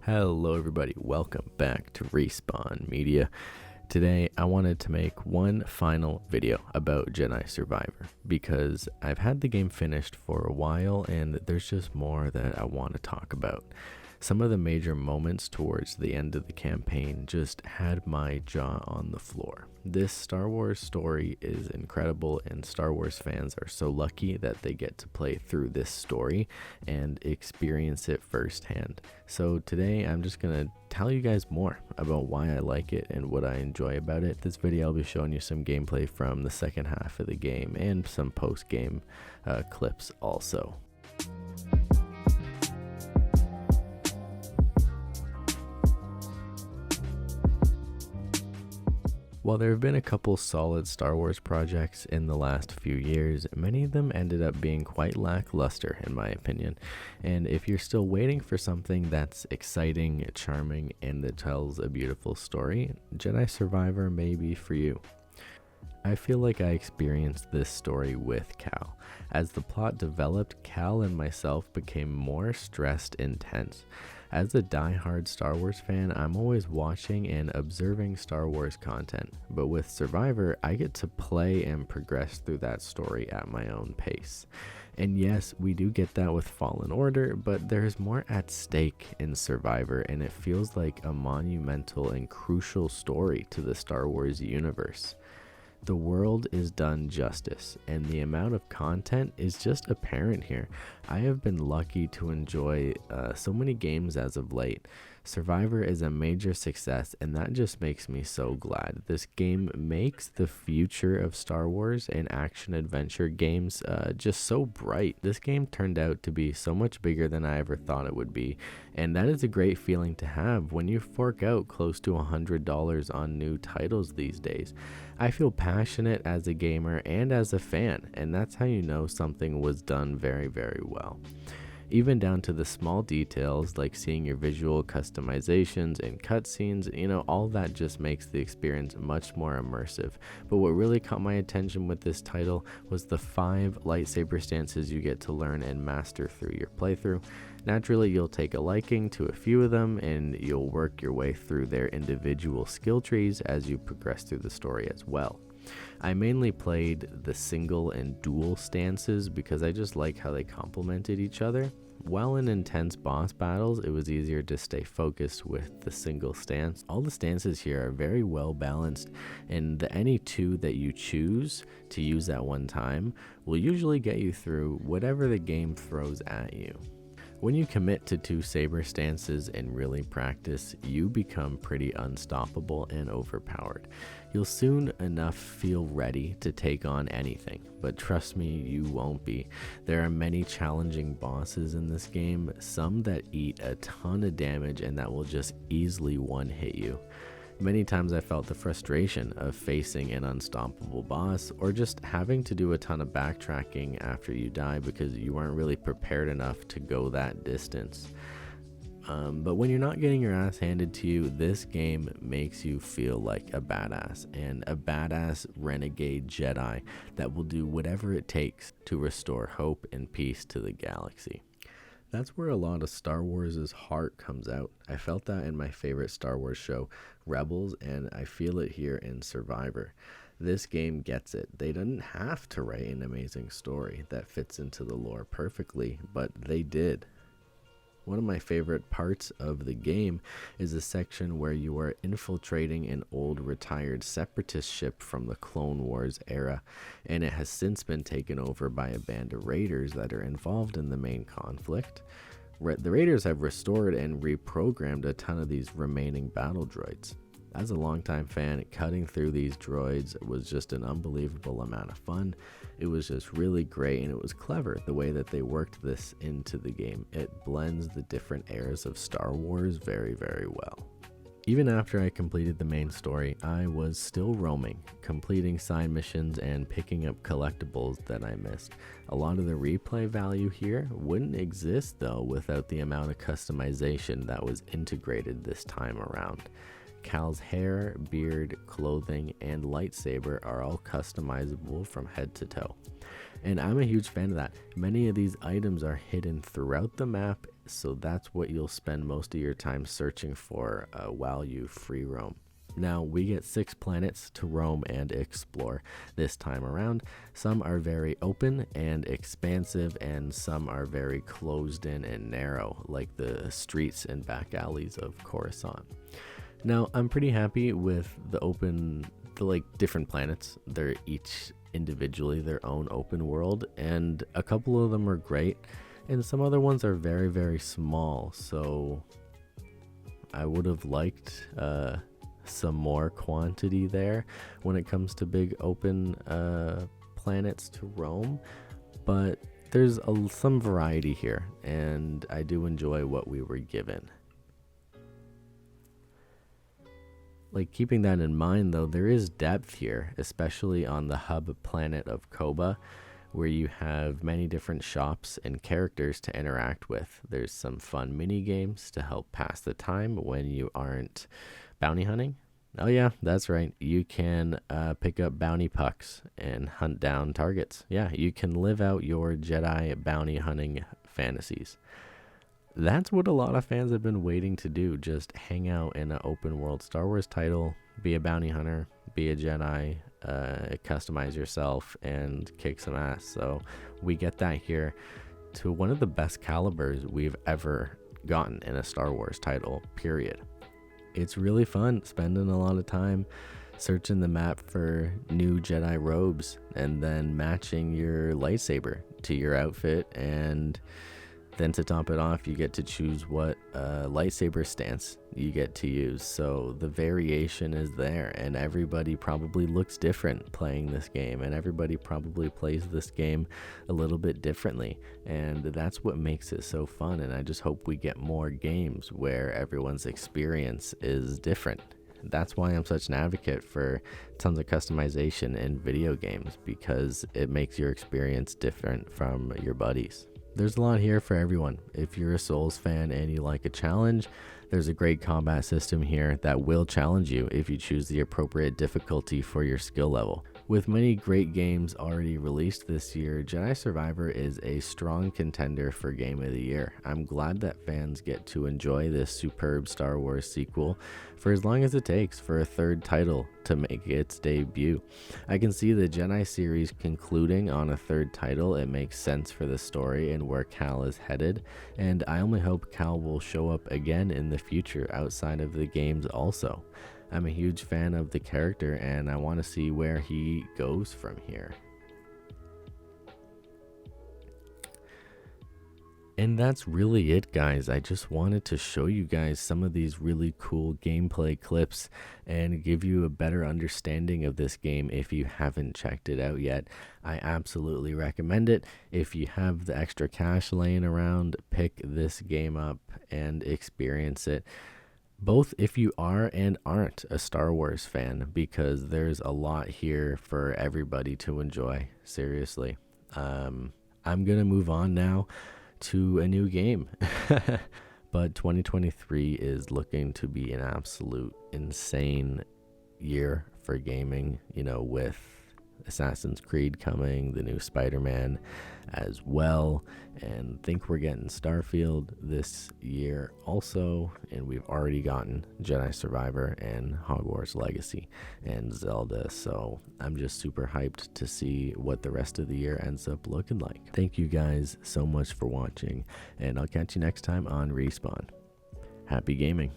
Hello everybody, welcome back to Respawn Media. Today I wanted to make one final video about Jedi Survivor because I've had the game finished for a while and there's just more that I want to talk about. Some of the major moments towards the end of the campaign just had my jaw on the floor. This Star Wars story is incredible and Star Wars fans are so lucky that they get to play through this story and experience it firsthand. So today I'm just going to tell you guys more about why I like it and what I enjoy about it. This video I'll be showing you some gameplay from the second half of the game and some post-game clips also. While there have been a couple solid Star Wars projects in the last few years, many of them ended up being quite lackluster in my opinion. And if you're still waiting for something that's exciting, charming, and that tells a beautiful story, Jedi Survivor may be for you. I feel like I experienced this story with Cal. As the plot developed, Cal and myself became more stressed and tense. As a die-hard Star Wars fan, I'm always watching and observing Star Wars content, but with Survivor, I get to play and progress through that story at my own pace. And yes, we do get that with Fallen Order, but there's more at stake in Survivor, and it feels like a monumental and crucial story to the Star Wars universe. The world is done justice, and the amount of content is just apparent here. I have been lucky to enjoy so many games as of late. Survivor is a major success, and that just makes me so glad. This game makes the future of Star Wars and action-adventure games just so bright. This game turned out to be so much bigger than I ever thought it would be, and that is a great feeling to have when you fork out close to $100 on new titles these days. I feel passionate as a gamer and as a fan, and that's how you know something was done very, very well. Even down to the small details like seeing your visual customizations and cutscenes, all that just makes the experience much more immersive. But what really caught my attention with this title was the 5 lightsaber stances you get to learn and master through your playthrough. Naturally, you'll take a liking to a few of them and you'll work your way through their individual skill trees as you progress through the story as well. I mainly played the single and dual stances because I just like how they complemented each other. While in intense boss battles, it was easier to stay focused with the single stance. All the stances here are very well balanced, and any 2 that you choose to use at one time will usually get you through whatever the game throws at you. When you commit to 2 saber stances and really practice, you become pretty unstoppable and overpowered. You'll soon enough feel ready to take on anything, but trust me, you won't be. There are many challenging bosses in this game, some that eat a ton of damage and that will just easily one-hit you. Many times I felt the frustration of facing an unstoppable boss or just having to do a ton of backtracking after you die because you weren't really prepared enough to go that distance. But when you're not getting your ass handed to you, this game makes you feel like a badass, and a badass renegade Jedi that will do whatever it takes to restore hope and peace to the galaxy. That's where a lot of Star Wars' heart comes out. I felt that in my favorite Star Wars show, Rebels, and I feel it here in Survivor. This game gets it. They didn't have to write an amazing story that fits into the lore perfectly, but they did. One of my favorite parts of the game is a section where you are infiltrating an old retired separatist ship from the Clone Wars era, and it has since been taken over by a band of raiders that are involved in the main conflict. The raiders have restored and reprogrammed a ton of these remaining battle droids. As a longtime fan, cutting through these droids was just an unbelievable amount of fun. It was just really great, and it was clever the way that they worked this into the game. It blends the different eras of Star Wars very, very well. Even after I completed the main story, I was still roaming, completing side missions and picking up collectibles that I missed. A lot of the replay value here wouldn't exist though without the amount of customization that was integrated this time around. Cal's hair, beard, clothing, and lightsaber are all customizable from head to toe. And I'm a huge fan of that. Many of these items are hidden throughout the map so that's what you'll spend most of your time searching for while you free roam. Now, we get 6 planets to roam and explore this time around. Some are very open and expansive, and some are very closed in and narrow, like the streets and back alleys of Coruscant. Now, I'm pretty happy with the different planets. They're each individually their own open world, and a couple of them are great, and some other ones are very, very small. So I would have liked some more quantity there when it comes to big open planets to roam, but there's some variety here, and I do enjoy what we were given. Like, keeping that in mind though, there is depth here, especially on the hub planet of Koba, where you have many different shops and characters to interact with. There's some fun mini games to help pass the time when you aren't bounty hunting. Oh yeah, that's right. You can pick up bounty pucks and hunt down targets. Yeah, you can live out your Jedi bounty hunting fantasies. That's what a lot of fans have been waiting to do. Just hang out in an open world Star Wars title, be a bounty hunter, be a Jedi, customize yourself, and kick some ass. So we get that here to one of the best calibers we've ever gotten in a Star Wars title, period. It's really fun spending a lot of time searching the map for new Jedi robes and then matching your lightsaber to your outfit, and then to top it off, you get to choose what lightsaber stance you get to use. So the variation is there, and everybody probably looks different playing this game, and everybody probably plays this game a little bit differently, and that's what makes it so fun. And I just hope we get more games where everyone's experience is different. That's why I'm such an advocate for tons of customization in video games, because it makes your experience different from your buddies. There's a lot here for everyone. If you're a Souls fan and you like a challenge, there's a great combat system here that will challenge you if you choose the appropriate difficulty for your skill level. With many great games already released this year, Jedi Survivor is a strong contender for Game of the Year. I'm glad that fans get to enjoy this superb Star Wars sequel for as long as it takes for a third title to make its debut. I can see the Jedi series concluding on a third title. It makes sense for the story and where Cal is headed, and I only hope Cal will show up again in the future outside of the games also. I'm a huge fan of the character, and I want to see where he goes from here. And that's really it, guys. I just wanted to show you guys some of these really cool gameplay clips and give you a better understanding of this game if you haven't checked it out yet. I absolutely recommend it. If you have the extra cash laying around, pick this game up and experience it. Both if you are and aren't a Star Wars fan, because there's a lot here for everybody to enjoy. Seriously. I'm going to move on now to a new game. But 2023 is looking to be an absolute insane year for gaming, with Assassin's Creed coming, the new Spider-Man as well, and think we're getting Starfield this year also, and we've already gotten Jedi Survivor and Hogwarts Legacy and Zelda, so I'm just super hyped to see what the rest of the year ends up looking like. Thank you guys so much for watching, and I'll catch you next time on Respawn. Happy gaming.